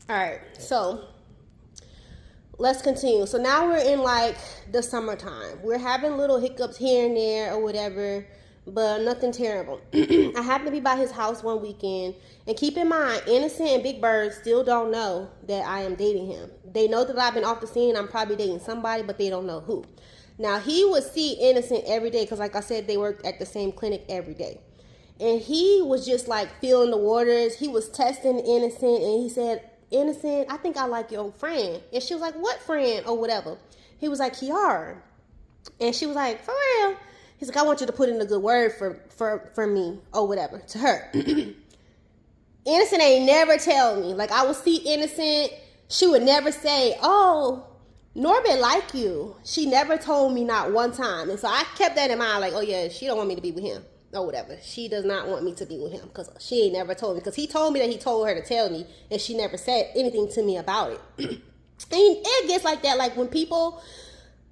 All right, so let's continue. So now we're in like the summertime. We're having little hiccups here and there or whatever, but nothing terrible. I happen to be by his house one weekend, and keep in mind, Innocent and Big Bird still don't know that I am dating him. They know that I've been off the scene. I'm probably dating somebody, but they don't know who. Now, he would see Innocent every day because, like I said, they worked at the same clinic every day. And he was just like feeling the waters. He was testing Innocent, and he said, Innocent, I think I like your friend. And she was like, what friend or whatever? He was like, Kiara. And she was like, for real? He's like, I want you to put in a good word for me or whatever to her. Innocent ain't never tell me. Like, I would see Innocent. She would never say, oh, Norbit like you. She never told me not one time. And so I kept that in mind. Like, oh yeah, she don't want me to be with him. Or whatever. She does not want me to be with him because she ain't never told me. Because he told me that he told her to tell me, and she never said anything to me about it. And it gets like that, like when people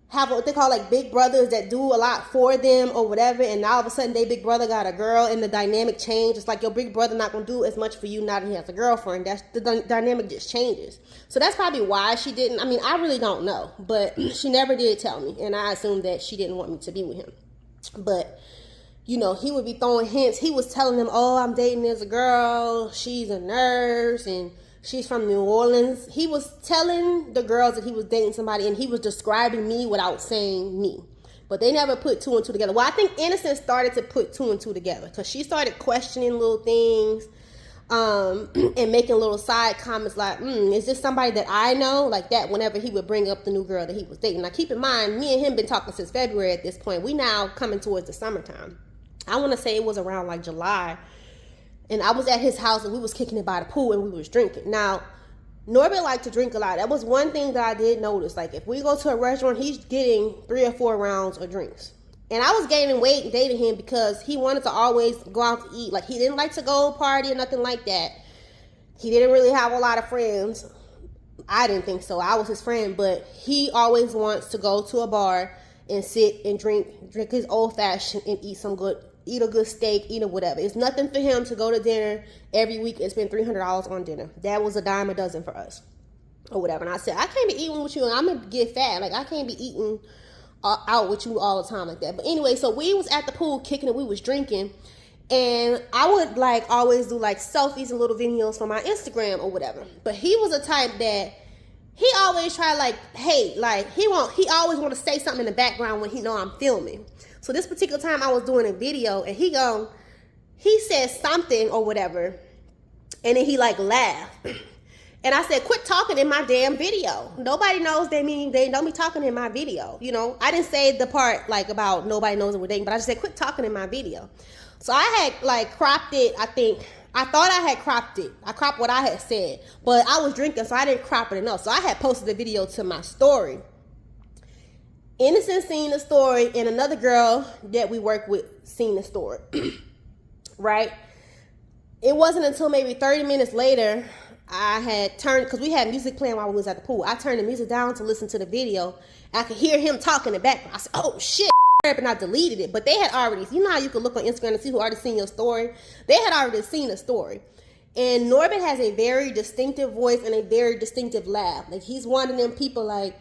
have what they call like big brothers that do a lot for them or whatever, and all of a sudden they big brother got a girl, and the dynamic change. It's like your big brother not gonna do as much for you now that he has a girlfriend. That's the dynamic just changes. So that's probably why she didn't. I mean, I really don't know, but she never did tell me, and I assumed that she didn't want me to be with him. But you know, he would be throwing hints. He was telling them, oh, I'm dating this girl. She's a nurse and she's from New Orleans. He was telling the girls that he was dating somebody, and he was describing me without saying me. But they never put two and two together. Well, I think Innocent started to put two and two together because she started questioning little things and making little side comments like, is this somebody that I know? Like that whenever he would bring up the new girl that he was dating. Now, keep in mind, me and him been talking since February at this point. We now coming towards the summertime. I want to say it was around like July, and I was at his house and we was kicking it by the pool and we was drinking. Now, Norbit liked to drink a lot. That was one thing that I did notice. Like if we go to a restaurant, he's getting 3 or 4 rounds of drinks. And I was gaining weight and dating him because he wanted to always go out to eat. Like he didn't like to go party or nothing like that. He didn't really have a lot of friends. I didn't think so. I was his friend, but he always wants to go to a bar and sit and drink his old fashioned and eat a good steak, eat a whatever. It's nothing for him to go to dinner every week and spend $300 on dinner. That was a dime a dozen for us or whatever. And I said, I can't be eating with you and I'm going to get fat. Like I can't be eating out with you all the time like that. But anyway, so we was at the pool kicking it. We was drinking. And I would like always do like selfies and little videos for my Instagram or whatever. But he was a type that he always try like, hey, like he always want to say something in the background when he know I'm filming. So this particular time I was doing a video and he said something or whatever, and then he like laughed. And I said, quit talking in my damn video. Nobody knows they know me talking in my video. You know, I didn't say the part like about nobody knows that we're dating, but I just said, quit talking in my video. So I had like cropped it, I thought I had cropped it. I cropped what I had said, but I was drinking, so I didn't crop it enough. So I had posted the video to my story. Innocent seen the story, and another girl that we work with seen the story. Right? It wasn't until maybe 30 minutes later, I had turned, because we had music playing while we was at the pool. I turned the music down to listen to the video. I could hear him talking in the background. I said, oh shit. And I deleted it, but they had already, you know how you can look on Instagram and see who already seen your story? They had already seen the story. And Norbit has a very distinctive voice and a very distinctive laugh. Like he's one of them people like,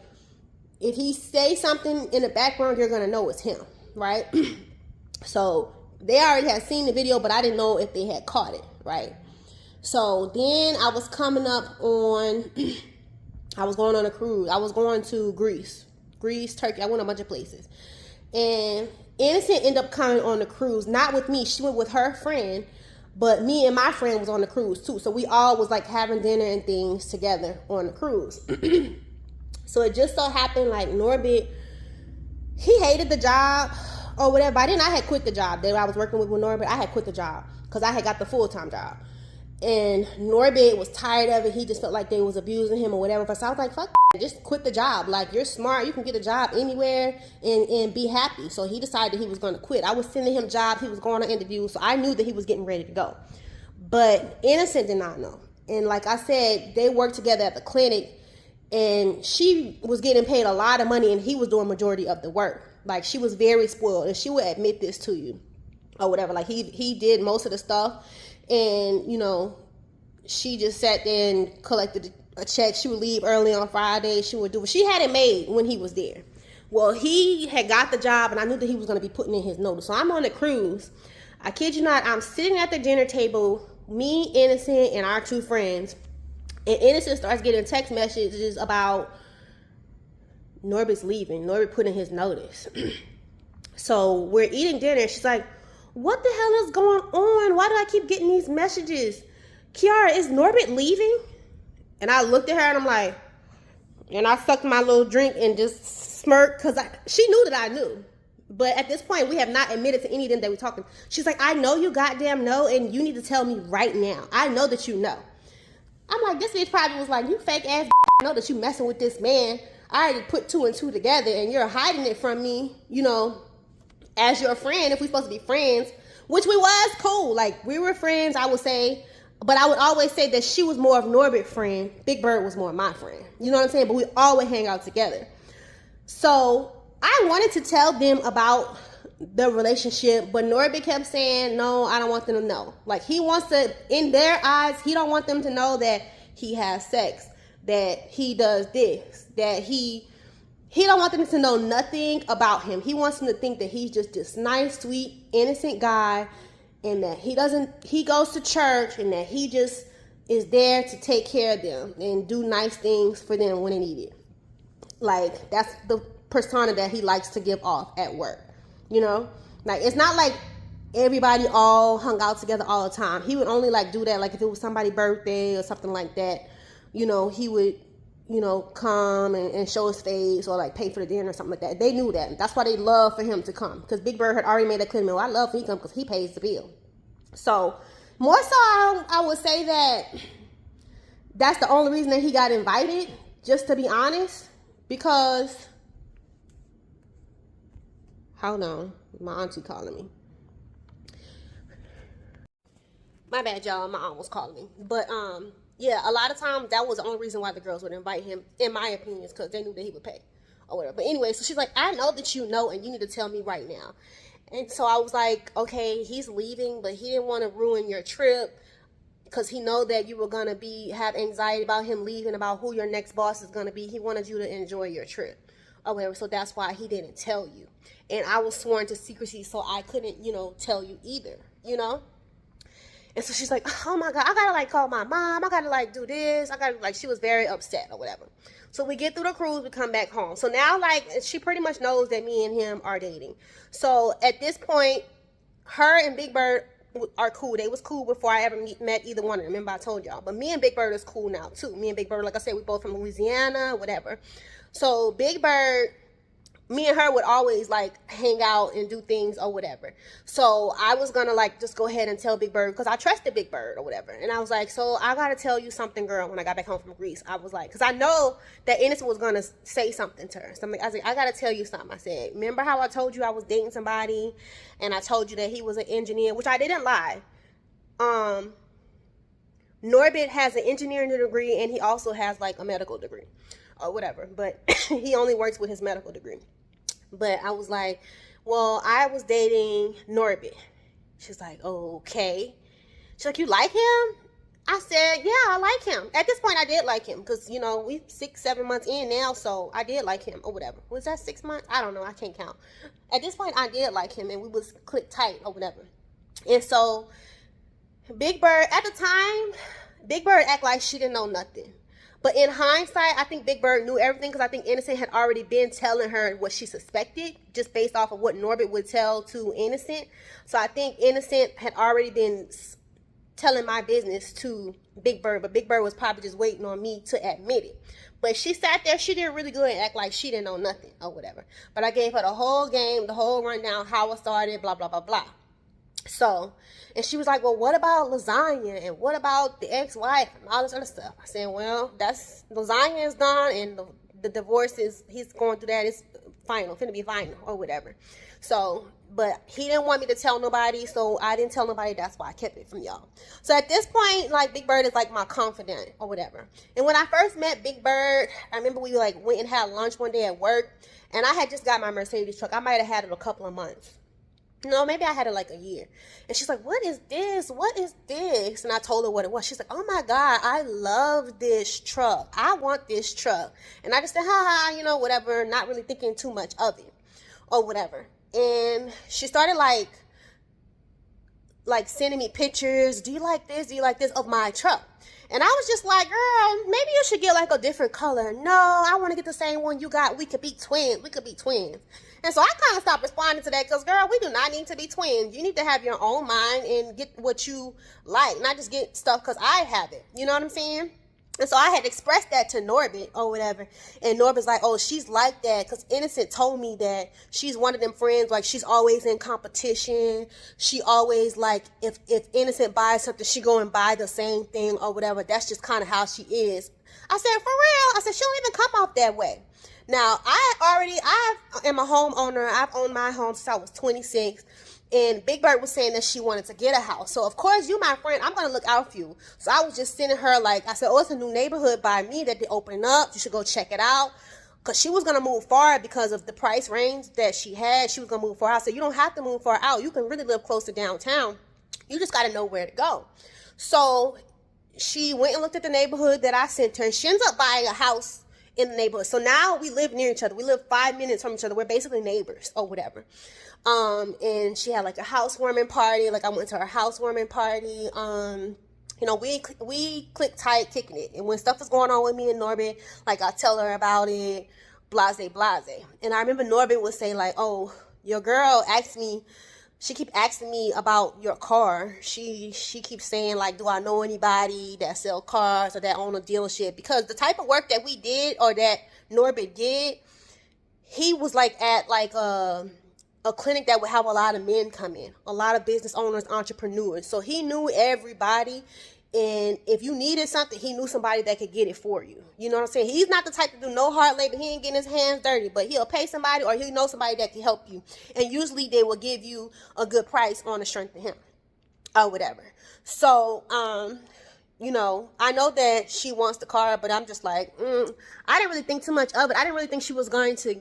if he say something in the background, you're gonna know it's him, right? So they already had seen the video, but I didn't know if they had caught it, right? So then I was coming up on, I was going on a cruise. I was going to Greece, Turkey. I went a bunch of places. And Innocent ended up coming on the cruise, not with me. She went with her friend, but me and my friend was on the cruise too. So we all was like having dinner and things together on the cruise. So it just so happened like Norbit, he hated the job or whatever. By then I had quit the job that I was working with Norbit. I had quit the job because I had got the full-time job. And Norbit was tired of it. He just felt like they was abusing him or whatever. So I was like, fuck, just quit the job. Like, you're smart. You can get a job anywhere and be happy. So he decided he was going to quit. I was sending him jobs. He was going on interviews. So I knew that he was getting ready to go. But Innocent did not know. And like I said, they worked together at the clinic. And she was getting paid a lot of money. And he was doing majority of the work. Like, she was very spoiled. And she would admit this to you or whatever. Like, he did most of the stuff. And, you know, she just sat there and collected a check. She would leave early on Friday. She would do it. She had it made when he was there. Well, he had got the job, and I knew that he was going to be putting in his notice. So I'm on the cruise. I kid you not, I'm sitting at the dinner table, me, Innocent, and our two friends. And Innocent starts getting text messages about Norbit's leaving. Norbit put in his notice. So we're eating dinner. She's like, what the hell is going on? Why do I keep getting these messages? Kiara, is Norbit leaving? And I looked at her and I'm like, and I sucked my little drink and just smirked because she knew that I knew. But at this point, we have not admitted to anything that we're talking. She's like, I know you goddamn know, and you need to tell me right now. I know that you know. I'm like, this bitch probably was like, you fake ass I know that you messing with this man. I already put 2 and 2 together, and you're hiding it from me, you know, as your friend, if we're supposed to be friends, which we was cool. Like, we were friends, I would say. But I would always say that she was more of Norbit's friend. Big Bird was more of my friend. You know what I'm saying? But we always hang out together. So I wanted to tell them about the relationship, but Norbit kept saying, no, I don't want them to know. Like, he wants to, in their eyes, he don't want them to know that he has sex, that he does this, that he don't want them to know nothing about him. He wants them to think that he's just this nice, sweet, innocent guy, and that he goes to church, and that he just is there to take care of them and do nice things for them when they need it. Like, that's the persona that he likes to give off at work, you know? Like, it's not like everybody all hung out together all the time. He would only, like, do that, like, if it was somebody's birthday or something like that, you know, he would, you know, come and show his face or, like, pay for the dinner or something like that. They knew that. That's why they love for him to come, because Big Bird had already made that clear. I love for he come because he pays the bill. So, more so, I would say that that's the only reason that he got invited, just to be honest, because, hold on, my auntie calling me. My bad, y'all, my aunt was calling me. But, yeah, a lot of times that was the only reason why the girls would invite him, in my opinion, is because they knew that he would pay or whatever. But anyway, so she's like, I know that you know, and you need to tell me right now. And so I was like, okay, he's leaving, but he didn't want to ruin your trip because he know that you were going to have anxiety about him leaving, about who your next boss is going to be. He wanted you to enjoy your trip or whatever. So that's why he didn't tell you. And I was sworn to secrecy, so I couldn't, you know, tell you either, you know? And so she's like, oh my God, I gotta like call my mom. I gotta like do this. I gotta like, she was very upset or whatever. So we get through the cruise, we come back home. So now like, she pretty much knows that me and him are dating. So at this point, her and Big Bird are cool. They was cool before I ever met either one of them. Remember I told y'all. But me and Big Bird is cool now too. Me and Big Bird, like I said, we both from Louisiana, whatever. So Big Bird, me and her would always like hang out and do things or whatever. So I was gonna like just go ahead and tell Big Bird, because I trusted Big Bird or whatever. And I was like, so I gotta tell you something, girl. When I got back home from Greece, I was like, because I know that Innocent was gonna say something to her. So I was like, I gotta tell you something. I said, remember how I told you I was dating somebody, and I told you that he was an engineer, which I didn't lie. Norbit has an engineering degree, and he also has like a medical degree or whatever, but he only works with his medical degree. But I was like, well, I was dating Norbit. She's like, okay. She's like, you like him? I said, yeah, I like him. At this point, I did like him because, you know, we 6-7 months in now, so I did like him or whatever. Was that 6 months? I don't know. I can't count. At this point, I did like him, and we was clicked tight or whatever. And so Big Bird, at the time, Big Bird act like she didn't know nothing. But in hindsight, I think Big Bird knew everything, because I think Innocent had already been telling her what she suspected, just based off of what Norbit would tell to Innocent. So I think Innocent had already been telling my business to Big Bird, but Big Bird was probably just waiting on me to admit it. But she sat there, she did really good and act like she didn't know nothing or whatever. But I gave her the whole game, the whole rundown, how I started, blah, blah, blah, blah. So, and she was like, well, what about lasagna? And what about the ex-wife and all this other stuff? I said, well, that's, lasagna is done, and the divorce is, he's going through that, it's final, finna be final or whatever. So, but he didn't want me to tell nobody, so I didn't tell nobody. That's why I kept it from y'all. So at this point, like, Big Bird is like my confidant or whatever. And when I first met Big Bird, I remember we like went and had lunch one day at work, and I had just got my Mercedes truck. I might have had it a couple of months. No, maybe I had it like a year. And she's like, what is this? What is this? And I told her what it was. She's like, oh my God, I love this truck. I want this truck. And I just said, ha ha, whatever, not really thinking too much of it or whatever. And she started like sending me pictures. Do you like this? Do you like this? Of my truck. And I was just like, girl, maybe you should get like a different color. No, I want to get the same one you got. We could be twins. We could be twins. And so I kind of stopped responding to that because, girl, we do not need to be twins. You need to have your own mind and get what you like, not just get stuff because I have it. You know what I'm saying? And so I had expressed that to Norbit or whatever. And Norbit's like, oh, she's like that. Because Innocent told me that she's one of them friends, like she's always in competition. She always like, if Innocent buys something, she go and buy the same thing or whatever. That's just kind of how she is. I said, for real? I said, she don't even come off that way. Now, I am a homeowner. I've owned my home since I was 26. And Big Bird was saying that she wanted to get a house. So, of course, you, my friend, I'm going to look out for you. So, I was just sending her, I said, oh, it's a new neighborhood by me that they opening up. You should go check it out. Because she was going to move far because of the price range that she had. She was going to move far out. So, you don't have to move far out. You can really live close to downtown. You just got to know where to go. So, she went and looked at the neighborhood that I sent her. She ends up buying a house in the neighborhood. So now we live near each other. We live 5 minutes from each other. We're basically neighbors or whatever. And she had like a housewarming party. Like I went to her housewarming party. We click tight, kicking it. And when stuff is going on with me and Norbit, like I tell her about it, blase. And I remember Norbit would say like, oh, your girl asked me, she keep asking me about your car. She keeps saying like, do I know anybody that sell cars or that own a dealership? Because the type of work that we did or that Norbit did, he was like at like a clinic that would have a lot of men come in, a lot of business owners, entrepreneurs. So he knew everybody. And if you needed something, he knew somebody that could get it for you. You know what I'm saying? He's not the type to do no hard labor. He ain't getting his hands dirty, but he'll pay somebody or he'll know somebody that can help you. And usually they will give you a good price on the strength of him or whatever. So, I know that she wants the car, but I'm just like, I didn't really think too much of it. I didn't really think she was going to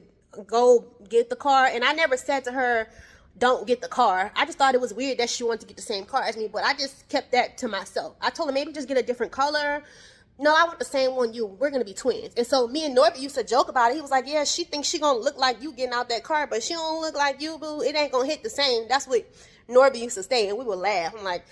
go get the car. And I never said to her, don't get the car. I just thought it was weird that she wanted to get the same car as me, but I just kept that to myself. I told her maybe just get a different color. No, I want the same one we're going to be twins. And so me and Norbit used to joke about it. He was like, yeah, she thinks she going to look like you getting out that car, but she don't look like you, boo. It ain't going to hit the same. That's what Norbit used to say, and we would laugh. I'm like,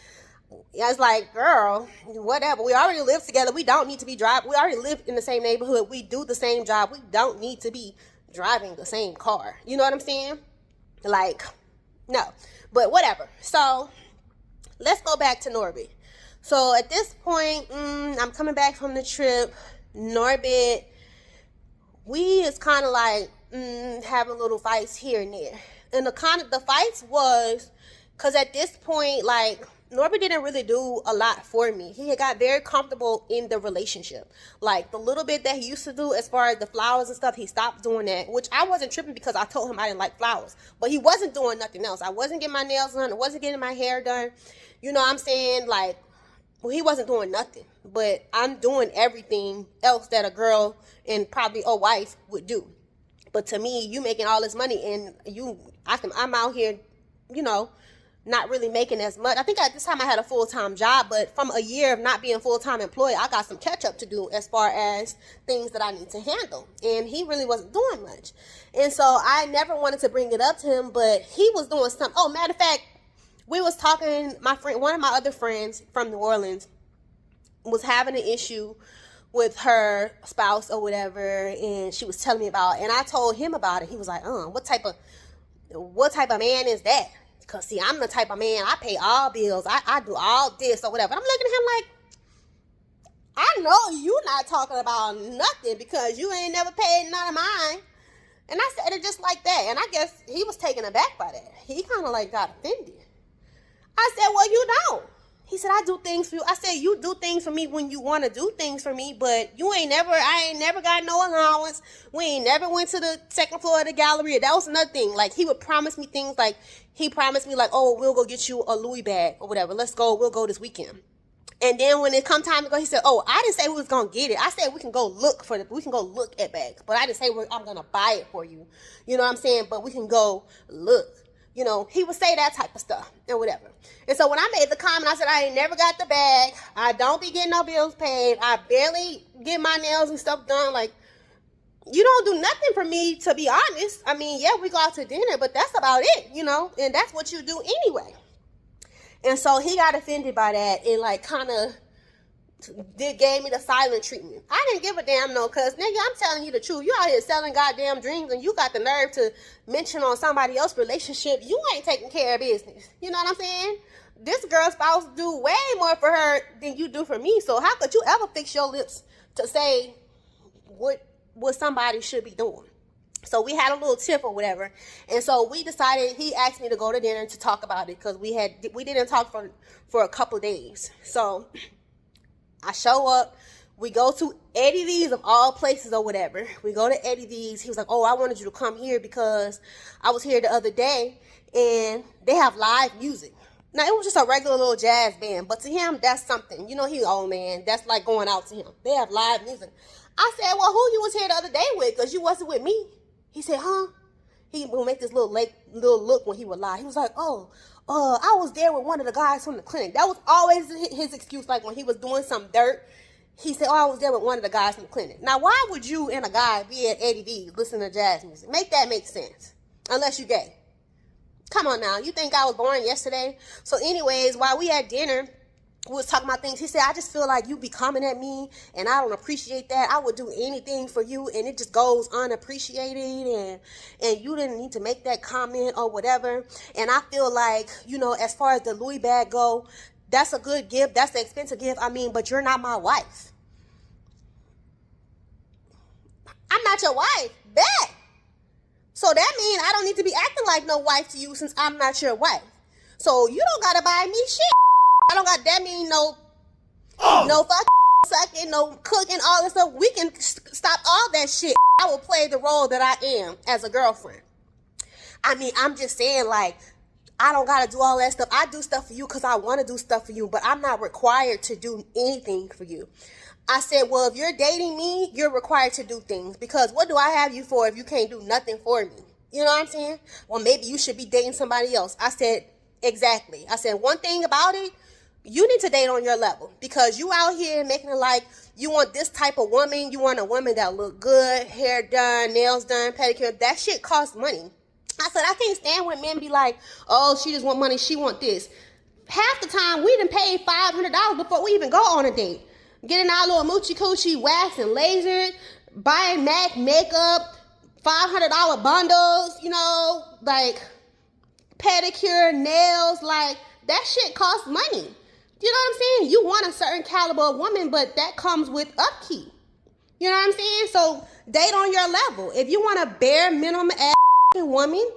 I was like, girl, whatever. We already live together. We don't need to be driving. We already live in the same neighborhood. We do the same job. We don't need to be driving the same car. You know what I'm saying? Like, no, but whatever. So let's go back to Norbit. So at this point, I'm coming back from the trip. Norbit, we is kind of like having little fights here and there. And the fights was because at this point, like, Norbit didn't really do a lot for me. He had got very comfortable in the relationship. Like, the little bit that he used to do as far as the flowers and stuff, he stopped doing that, which I wasn't tripping because I told him I didn't like flowers. But he wasn't doing nothing else. I wasn't getting my nails done. I wasn't getting my hair done. You know what I'm saying? Like, well, he wasn't doing nothing. But I'm doing everything else that a girl and probably a wife would do. But to me, you making all this money and I'm out here, not really making as much. I think at this time I had a full-time job, but from a year of not being full-time employed, I got some catch-up to do as far as things that I need to handle. And he really wasn't doing much. And so I never wanted to bring it up to him, but he was doing something. Oh, matter of fact, we was talking, one of my other friends from New Orleans was having an issue with her spouse or whatever, and she was telling me about it, and I told him about it. He was like, what type of man is that? Because, see, I'm the type of man, I pay all bills. I do all this or whatever. And I'm looking at him like, I know you not talking about nothing because you ain't never paid none of mine. And I said it just like that. And I guess he was taken aback by that. He kind of like got offended. I said, well, you don't. He said, I do things for you. I said, you do things for me when you want to do things for me, but I ain't never got no allowance. We ain't never went to the second floor of the Galleria. That was another thing. Like, he would promise me things like, he promised me like, oh, we'll go get you a Louis bag or whatever. We'll go this weekend. And then when it come time to go, he said, oh, I didn't say we was going to get it. I said we can go look at bags, but I didn't say I'm going to buy it for you. You know what I'm saying? But we can go look. You know, he would say that type of stuff and whatever. And so when I made the comment, I said, I ain't never got the bag. I don't be getting no bills paid. I barely get my nails and stuff done. Like, you don't do nothing for me, to be honest. I mean, yeah, we go out to dinner, but that's about it, you know, and that's what you do anyway. And so he got offended by that and like kind of gave me the silent treatment. I didn't give a damn no, cause nigga, I'm telling you the truth. You out here selling goddamn dreams and you got the nerve to mention on somebody else's relationship. You ain't taking care of business. You know what I'm saying? This girl's spouse do way more for her than you do for me. So how could you ever fix your lips to say what somebody should be doing? So we had a little tip or whatever, and so we decided, he asked me to go to dinner to talk about it, because we didn't talk for a couple days. So I show up, we go to Eddie V's of all places or whatever. We go to Eddie V's. He was like, oh, I wanted you to come here because I was here the other day and they have live music. Now, it was just a regular little jazz band, but to him, that's something. You know, he's old man. That's like going out to him. They have live music. I said, well, who you was here the other day with? Because you wasn't with me. He said, huh? He would make this little look when he would lie. He was like, I was there with one of the guys from the clinic. That was always his excuse. Like when he was doing some dirt, he said, I was there with one of the guys from the clinic. Now, why would you and a guy be at Eddie V's listening to jazz music? Make that make sense. Unless you gay. Come on now. You think I was born yesterday? So anyways, while we had dinner, we was talking about things. He said, I just feel like you be coming at me and I don't appreciate that. I would do anything for you and it just goes unappreciated, and you didn't need to make that comment or whatever. And I feel like, you know, as far as the Louis bag go, that's a good gift. That's an expensive gift. I mean, but you're not my wife. I'm not your wife. Bet. So that means I don't need to be acting like no wife to you since I'm not your wife. So you don't gotta buy me shit. I don't got that mean no fucking sucking, no cooking, all this stuff. We can stop all that shit. I will play the role that I am as a girlfriend. I mean, I'm just saying, like, I don't gotta do all that stuff. I do stuff for you because I want to do stuff for you, but I'm not required to do anything for you. I said, well, if you're dating me, you're required to do things, because what do I have you for if you can't do nothing for me? You know what I'm saying? Well, maybe you should be dating somebody else. I said, exactly. I said, one thing about it, you need to date on your level, because you out here making it like you want this type of woman. You want a woman that look good, hair done, nails done, pedicure. That shit costs money. I said, I can't stand when men be like, oh, she just want money, she want this. Half the time, we done paid $500 before we even go on a date. Getting our little moochie coochie waxed and lasered, buying MAC makeup, $500 bundles, you know, like pedicure, nails, like that shit costs money. You know what I'm saying? You want a certain caliber of woman, but that comes with upkeep. You know what I'm saying? So date on your level. If you want a bare minimum ass woman,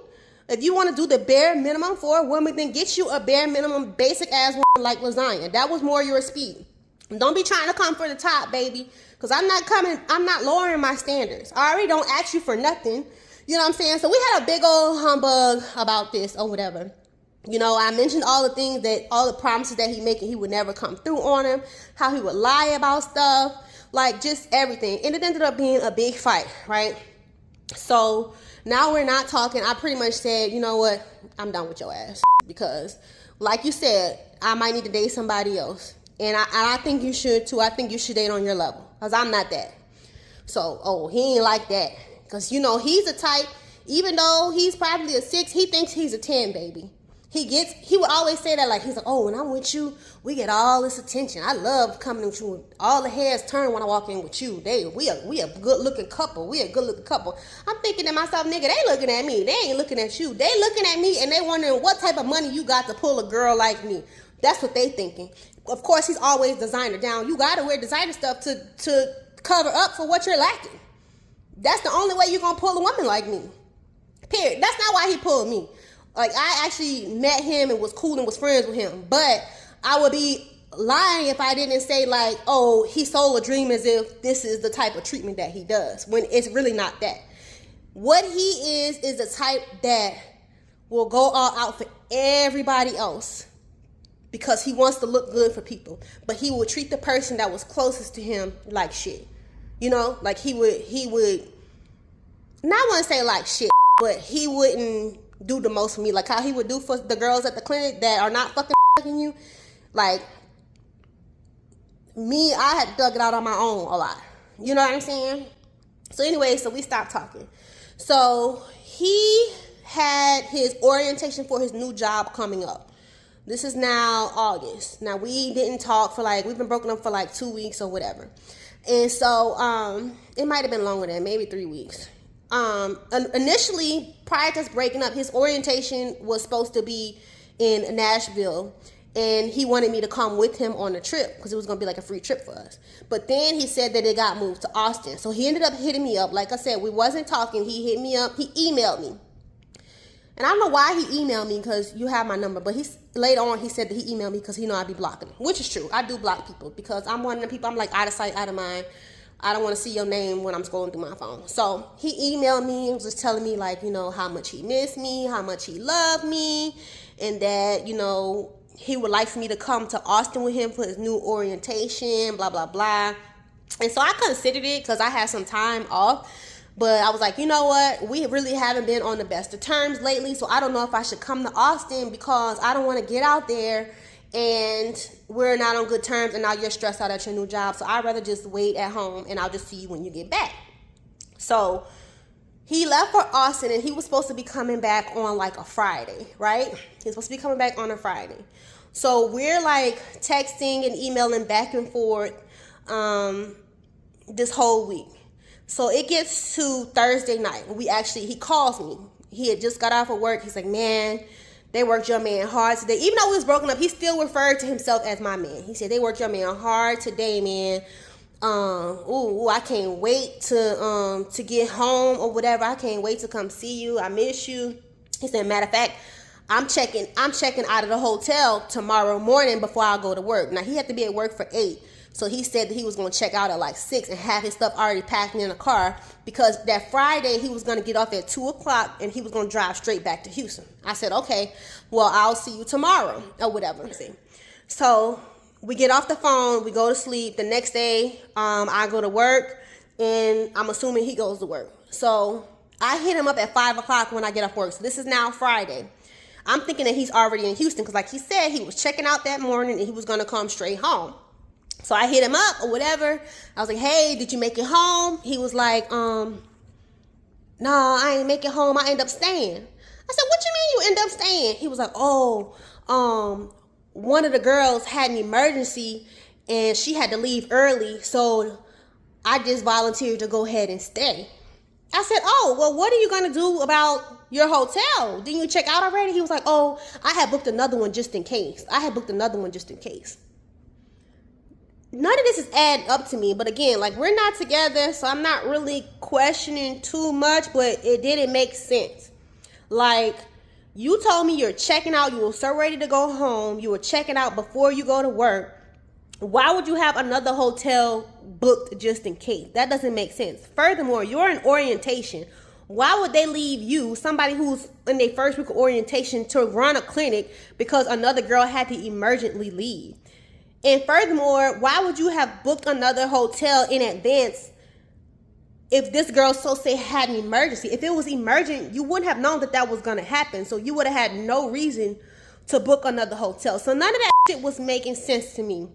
if you want to do the bare minimum for a woman, then get you a bare minimum basic ass woman like lasagna. That was more your speed. Don't be trying to come for the top, baby, because I'm not lowering my standards. I already don't ask you for nothing. You know what I'm saying? So we had a big old humbug about this or whatever. You know, I mentioned all the promises that he making, he would never come through on him, how he would lie about stuff, like just everything. And it ended up being a big fight, right? So now we're not talking. I pretty much said, you know what? I'm done with your ass, because like you said, I might need to date somebody else. And I think you should too. I think you should date on your level, because I'm not that. So, he ain't like that. Because, you know, he's a type, even though he's probably a 6, he thinks he's a 10, baby. He would always say that, like, he's like, oh, when I'm with you, we get all this attention. I love coming with you. All the heads turn when I walk in with you. We a good-looking couple. We a good-looking couple. I'm thinking to myself, nigga, they looking at me. They ain't looking at you. They looking at me, and they wondering what type of money you got to pull a girl like me. That's what they thinking. Of course, he's always designer down. You got to wear designer stuff to cover up for what you're lacking. That's the only way you're going to pull a woman like me. Period. That's not why he pulled me. Like, I actually met him and was cool and was friends with him. But I would be lying if I didn't say, like, oh, he sold a dream as if this is the type of treatment that he does, when it's really not that. What he is the type that will go all out for everybody else, because he wants to look good for people. But he would treat the person that was closest to him like shit. You know, like he would, not want to say like shit, but he wouldn't do the most for me. Like how he would do for the girls at the clinic that are not fucking you. Like me, I had dug it out on my own a lot. You know what I'm saying? So anyway, so we stopped talking. So he had his orientation for his new job coming up. This is now August. Now we didn't talk for like, we've been broken up for like 2 weeks or whatever. And so it might have been longer than maybe 3 weeks. Initially, prior to us breaking up, his orientation was supposed to be in Nashville. And he wanted me to come with him on the trip because it was going to be like a free trip for us. But then he said that it got moved to Austin. So he ended up hitting me up. Like I said, we wasn't talking. He hit me up. He emailed me. And I don't know why he emailed me because you have my number. But later on, he said that he emailed me because he know I'd be blocking him, which is true. I do block people because I'm one of the people, I'm like out of sight, out of mind. I don't want to see your name when I'm scrolling through my phone. So he emailed me and was just telling me like, you know, how much he missed me, how much he loved me, and that, you know, he would like for me to come to Austin with him for his new orientation, blah, blah, blah. And so I considered it because I had some time off. But I was like, you know what? We really haven't been on the best of terms lately. So I don't know if I should come to Austin because I don't want to get out there and we're not on good terms and now you're stressed out at your new job. So I'd rather just wait at home and I'll just see you when you get back. So he left for Austin and he was supposed to be coming back on like a Friday, right? He's supposed to be coming back on a Friday. So we're like texting and emailing back and forth this whole week. So it gets to Thursday night. He calls me. He had just got off of work. He's like, man, they worked your man hard today. Even though we was broken up, he still referred to himself as my man. He said, they worked your man hard today, man. I can't wait to get home or whatever. I can't wait to come see you. I miss you. He said, matter of fact, I'm checking out of the hotel tomorrow morning before I go to work. Now he had to be at work for 8. So he said that he was going to check out at like 6 and have his stuff already packed in a car because that Friday he was going to get off at 2 o'clock and he was going to drive straight back to Houston. I said, okay, well, I'll see you tomorrow or whatever. So we get off the phone, we go to sleep. The next day, I go to work and I'm assuming he goes to work. So I hit him up at 5 o'clock when I get off work. So this is now Friday. I'm thinking that he's already in Houston because like he said, he was checking out that morning and he was going to come straight home. So I hit him up or whatever. I was like, hey, did you make it home? He was like, no, I ain't make it home. I end up staying. I said, what you mean you end up staying? He was like, one of the girls had an emergency and she had to leave early. So I just volunteered to go ahead and stay. I said, oh, well, what are you going to do about your hotel? Didn't you check out already? He was like, oh, I had booked another one just in case. None of this is adding up to me. But again, like we're not together, so I'm not really questioning too much, but it didn't make sense. Like you told me you're checking out, you were so ready to go home, you were checking out before you go to work. Why would you have another hotel booked just in case? That doesn't make sense. Furthermore, you're in orientation. Why would they leave you, somebody who's in their first week of orientation, to run a clinic because another girl had to emergently leave? And furthermore, why would you have booked another hotel in advance if this girl so say had an emergency? If it was emergent, you wouldn't have known that that was going to happen. So you would have had no reason to book another hotel. So none of that shit was making sense to me.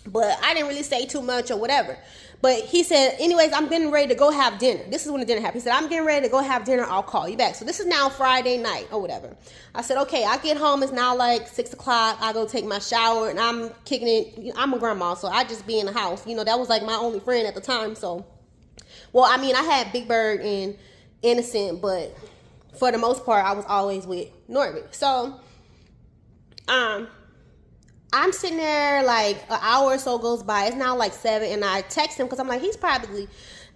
But I didn't really say too much or whatever. But he said, anyways, I'm getting ready to go have dinner. This is when the dinner happened. He said, I'm getting ready to go have dinner. I'll call you back. So this is now Friday night or whatever. I said, okay, I get home. It's now like 6 o'clock. I go take my shower and I'm kicking it. I'm a grandma, so I just be in the house. You know, that was like my only friend at the time. So, well, I mean, I had Big Bird and Innocent, but for the most part, I was always with Norbit. So, I'm sitting there like an hour or so goes by. It's now like 7 and I text him because I'm like, he's probably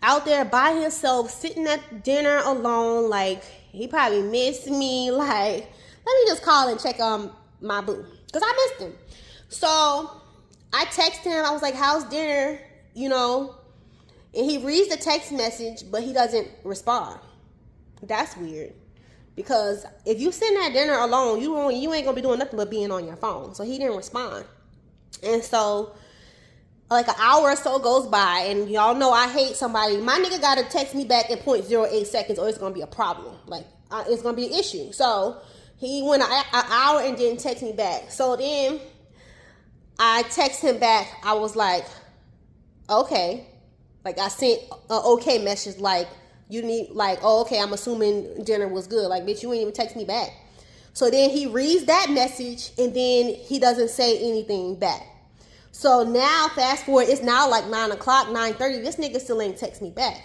out there by himself sitting at dinner alone. Like he probably missed me. Like, let me just call and check on my boo because I missed him. So I text him. I was like, how's dinner? You know, and he reads the text message, but he doesn't respond. That's weird. Because if you sitting at dinner alone, you ain't gonna be doing nothing but being on your phone. So he didn't respond. And so like an hour or so goes by, and y'all know I hate somebody. My nigga gotta text me back in 0.08 seconds or it's gonna be a problem. Like it's gonna be an issue. So he went an hour and didn't text me back. So then I text him back. I was like, okay. Like, I sent an okay message, like, you need, like, oh, okay, I'm assuming dinner was good. Like, bitch, you ain't even text me back. So then he reads that message, and then he doesn't say anything back. So now, fast forward, it's now like 9 o'clock, 9:30. This nigga still ain't text me back.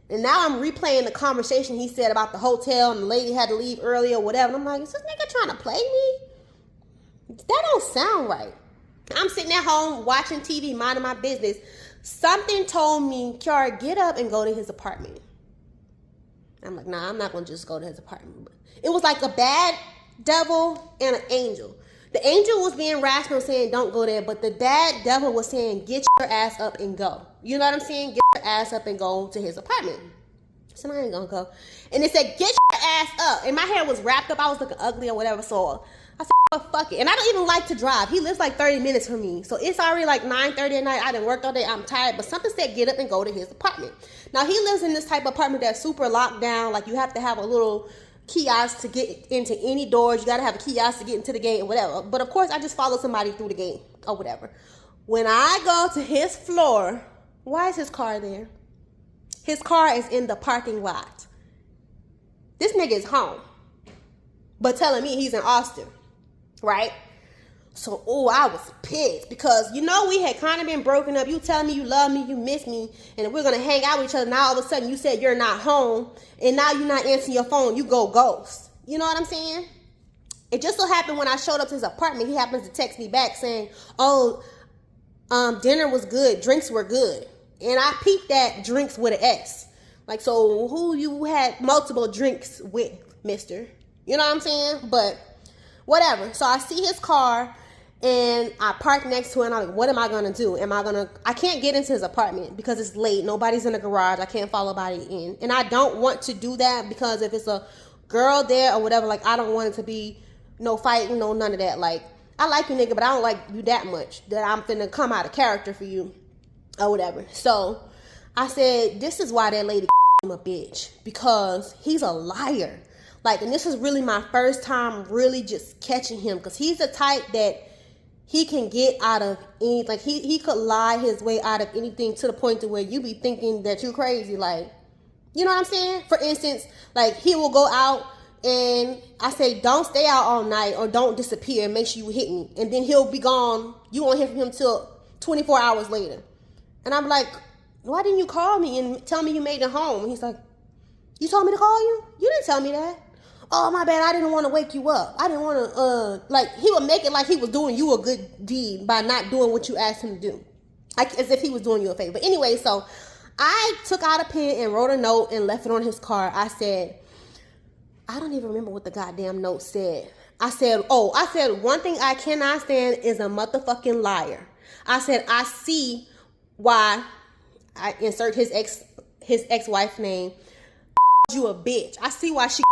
And now I'm replaying the conversation he said about the hotel, and the lady had to leave early or whatever. And I'm like, is this nigga trying to play me? That don't sound right. I'm sitting at home watching TV, minding my business. Something told me, Kiara, get up and go to his apartment. I'm like, nah, I'm not going to just go to his apartment. It was like a bad devil and an angel. The angel was being rational, saying don't go there. But the bad devil was saying, get your ass up and go. You know what I'm saying? Get your ass up and go to his apartment. So I ain't going to go. And it said, get your ass up. And my hair was wrapped up. I was looking ugly or whatever. So I said, oh, fuck it. And I don't even like to drive. He lives like 30 minutes from me. So it's already like 9:30 at night. I done worked all day. I'm tired. But something said get up and go to his apartment. Now, he lives in this type of apartment that's super locked down. Like, you have to have a little kiosk to get into any doors. You got to have a kiosk to get into the gate or whatever. But, of course, I just follow somebody through the gate or whatever. When I go to his floor, why is his car there? His car is in the parking lot. This nigga is home. But telling me he's in Austin. Right? So, I was pissed because, you know, we had kind of been broken up. You telling me you love me, you miss me, and we're going to hang out with each other. Now, all of a sudden, you said you're not home, and now you're not answering your phone. You go ghost. You know what I'm saying? It just so happened when I showed up to his apartment, he happens to text me back saying, dinner was good. Drinks were good. And I peeped that drinks with an S. Like, so who you had multiple drinks with, mister? You know what I'm saying? But whatever. So I see his car and I park next to it and I'm like, what am I going to do? I can't get into his apartment because it's late. Nobody's in the garage. I can't follow nobody in. And I don't want to do that because if it's a girl there or whatever, like, I don't want it to be no fighting, no none of that. Like, I like you, nigga, but I don't like you that much that I'm finna come out of character for you or whatever. So I said, this is why that lady him a bitch, because he's a liar. Like, and this is really my first time really just catching him because he's the type that he can get out of any, like, he could lie his way out of anything to the point to where you be thinking that you're crazy. Like, you know what I'm saying? For instance, like, he will go out and I say, don't stay out all night or don't disappear. Make sure you hit me. And then he'll be gone. You won't hear from him till 24 hours later. And I'm like, why didn't you call me and tell me you made it home? And he's like, you told me to call you? You didn't tell me that. Oh, my bad, I didn't want to wake you up. I didn't want to, like, he would make it like he was doing you a good deed by not doing what you asked him to do. Like, as if he was doing you a favor. But anyway, so I took out a pen and wrote a note and left it on his car. I said, I don't even remember what the goddamn note said. I said, one thing I cannot stand is a motherfucking liar. I said, I see why, I insert his ex-wife's name, you a bitch. I see why she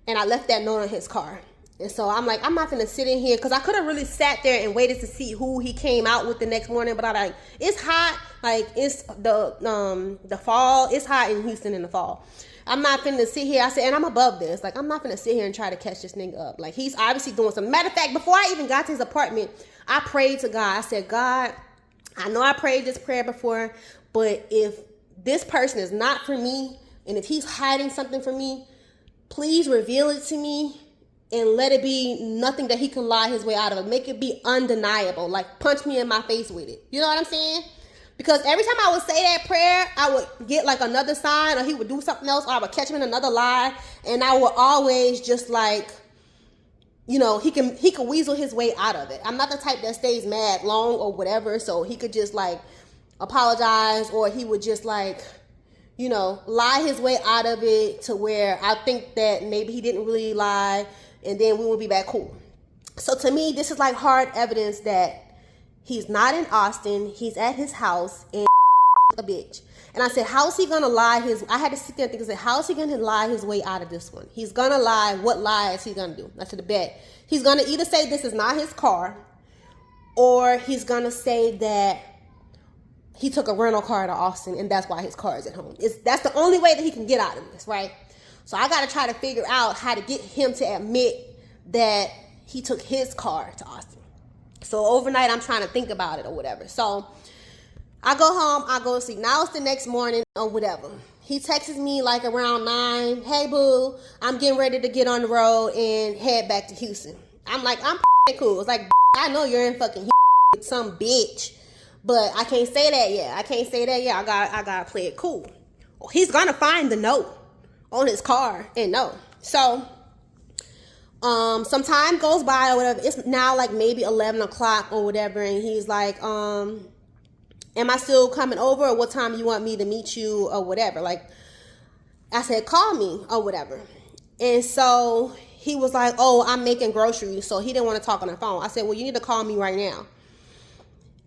and I left that note on his car. And so I'm like, I'm not gonna sit in here because I could have really sat there and waited to see who he came out with the next morning. But I'm like, it's hot. Like, it's the fall. It's hot in Houston in the fall. I'm not finna sit here. I said, and I'm above this. Like, I'm not finna sit here and try to catch this nigga up. Like, he's obviously doing something. Matter of fact, before I even got to his apartment, I prayed to God. I said, God, I know I prayed this prayer before, but if this person is not for me, and if he's hiding something from me, please reveal it to me and let it be nothing that he can lie his way out of it. Make it be undeniable. Like, punch me in my face with it. You know what I'm saying? Because every time I would say that prayer, I would get like another sign or he would do something else or I would catch him in another lie. And I would always just like, you know, he could weasel his way out of it. I'm not the type that stays mad long or whatever. So he could just like apologize or he would just like, you know, lie his way out of it to where I think that maybe he didn't really lie and then we would be back cool. So to me, this is like hard evidence that he's not in Austin. He's at his house and a bitch. And I said, how's he going to lie I had to sit there and think, I said, how's he going to lie his way out of this one? He's going to lie. What lie is he going to do? I said, bet. He's going to either say this is not his car or he's going to say that he took a rental car to Austin and that's why his car is at home. That's the only way that he can get out of this, right? So I got to try to figure out how to get him to admit that he took his car to Austin. So overnight, I'm trying to think about it or whatever. So I go home, I go to sleep. Now it's the next morning or whatever. He texts me like around 9. Hey, boo, I'm getting ready to get on the road and head back to Houston. I'm like, I'm cool. It's like, I know you're in fucking with some bitch, but I can't say that yet. I gotta play it cool. He's gonna find the note on his car and know. So some time goes by or whatever. It's now like maybe 11 o'clock or whatever, and he's like, am I still coming over, or what time you want me to meet you or whatever? Like, I said, call me or whatever. And so he was like, oh, I'm making groceries, so he didn't want to talk on the phone. I said, well, you need to call me right now,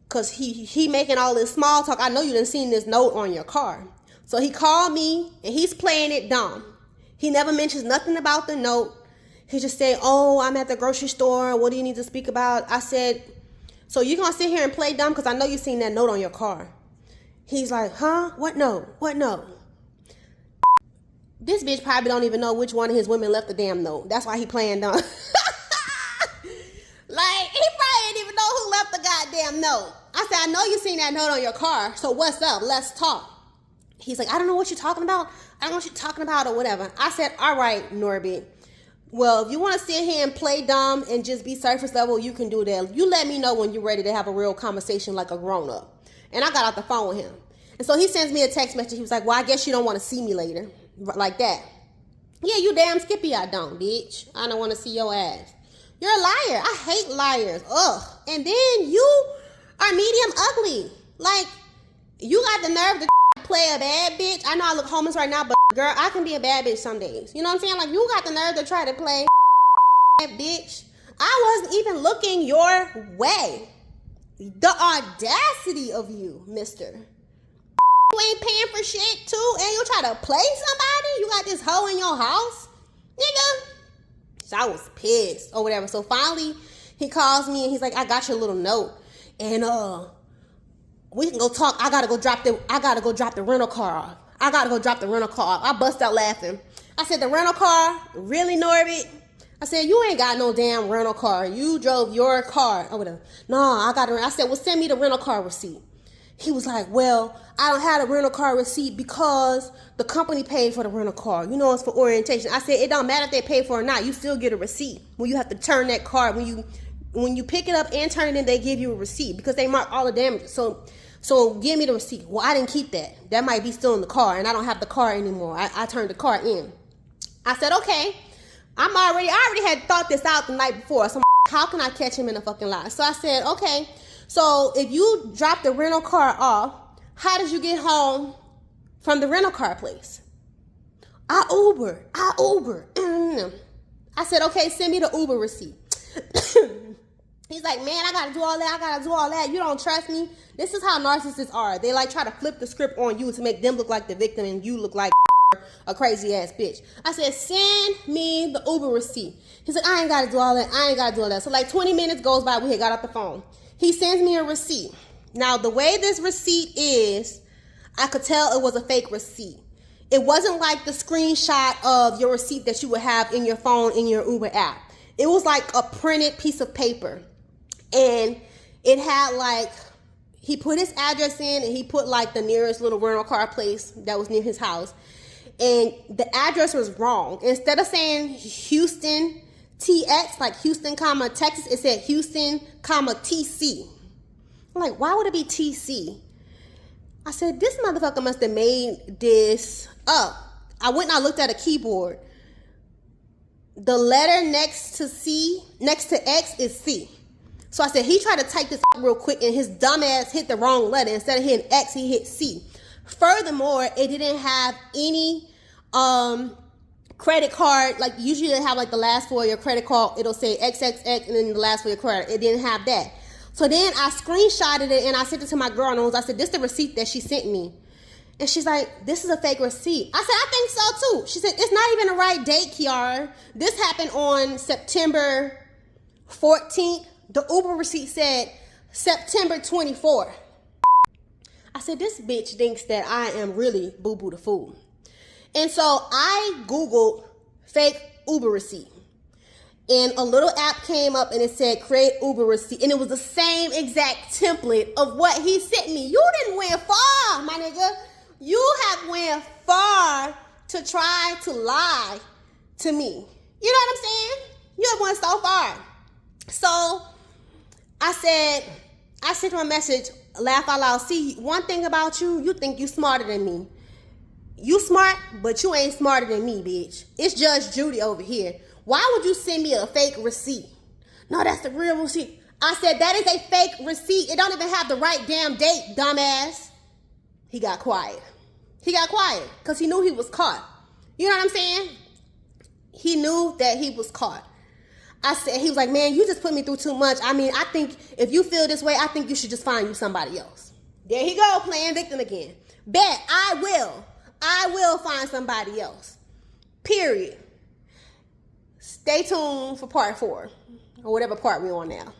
because he making all this small talk. I know you done seen this note on your car. So he called me, and he's playing it dumb. He never mentions nothing about the note. He just said, oh, I'm at the grocery store. What do you need to speak about? I said, so you going to sit here and play dumb? Because I know you seen that note on your car. He's like, huh? What note? What note? This bitch probably don't even know which one of his women left the damn note. That's why he playing dumb. Like, he probably didn't even know who left the goddamn note. I said, I know you seen that note on your car. So what's up? Let's talk. He's like, I don't know what you're talking about. I don't know what you're talking about or whatever. I said, all right, Norbit. Well, if you want to sit here and play dumb and just be surface level, you can do that. You let me know when you're ready to have a real conversation like a grown-up. And I got off the phone with him. And so he sends me a text message. He was like, well, I guess you don't want to see me later. Like that. Yeah, you damn skippy I don't, bitch. I don't want to see your ass. You're a liar. I hate liars. Ugh. And then you are medium ugly. Like, you got the nerve to play a bad bitch. I know I look homeless right now, but girl, I can be a bad bitch some days. You know what I'm saying? Like, you got the nerve to try to play bad bitch. I wasn't even looking your way. The audacity of you, mister. You ain't paying for shit too, and you try to play somebody? You got this hoe in your house? Nigga. So I was pissed or whatever. So finally, he calls me and he's like, I got your little note. And we can go talk. I gotta go drop the rental car off. I bust out laughing. I said, the rental car? Really, Norbit? I said, you ain't got no damn rental car. You drove your car. Oh, whatever. No, I said, well, send me the rental car receipt. He was like, well, I don't have a rental car receipt because the company paid for the rental car. You know, it's for orientation. I said, it don't matter if they pay for it or not. You still get a receipt when you have to turn that car. When you pick it up and turn it in, they give you a receipt because they mark all the damages. So give me the receipt. Well, I didn't keep that. That might be still in the car, and I don't have the car anymore. I turned the car in. I said, okay. I already had thought this out the night before. So how can I catch him in a fucking lie? So I said, okay. So if you drop the rental car off, how did you get home from the rental car place? I Uber. I said, okay, send me the Uber receipt. He's like, man, I gotta do all that. You don't trust me? This is how narcissists are. They like try to flip the script on you to make them look like the victim and you look like a crazy ass bitch. I said, send me the Uber receipt. He's like, I ain't gotta do all that. So like 20 minutes goes by, we had got off the phone. He sends me a receipt. Now, the way this receipt is, I could tell it was a fake receipt. It wasn't like the screenshot of your receipt that you would have in your phone in your Uber app. It was like a printed piece of paper. And it had like, he put his address in and he put like the nearest little rental car place that was near his house. And the address was wrong. Instead of saying Houston, TX, like Houston, Texas, it said Houston, TC. I'm like, why would it be TC? I said, this motherfucker must have made this up. I went and I looked at a keyboard. The letter next to X is C. So I said, he tried to type this up real quick and his dumb ass hit the wrong letter. Instead of hitting X, he hit C. Furthermore, it didn't have any credit card. Like usually they have like the last four of your credit card. It'll say XXX and then the last four of your credit. It didn't have that. So then I screenshotted it and I sent it to my girl and I said, this is the receipt that she sent me. And she's like, this is a fake receipt. I said, I think so too. She said, it's not even the right date, Kiara. This happened on September 14th. The Uber receipt said September 24th. I said, this bitch thinks that I am really Boo Boo the Fool. And so I Googled fake Uber receipt. And a little app came up and it said create Uber receipt. And it was the same exact template of what he sent me. You didn't went far, my nigga. You have went far to try to lie to me. You know what I'm saying? You have went so far. So I sent him a message, laugh out loud. See, one thing about you, you think you smarter than me. You smart, but you ain't smarter than me, bitch. It's Judge Judy over here. Why would you send me a fake receipt? No, that's the real receipt. I said, that is a fake receipt. It don't even have the right damn date, dumbass. He got quiet. He got quiet because he knew he was caught. You know what I'm saying? He knew that he was caught. I said, he was like, man, you just put me through too much. I mean, I think if you feel this way, I think you should just find you somebody else. There he go, playing victim again. Bet, I will find somebody else. Period. Stay tuned for part 4 or whatever part we're on now.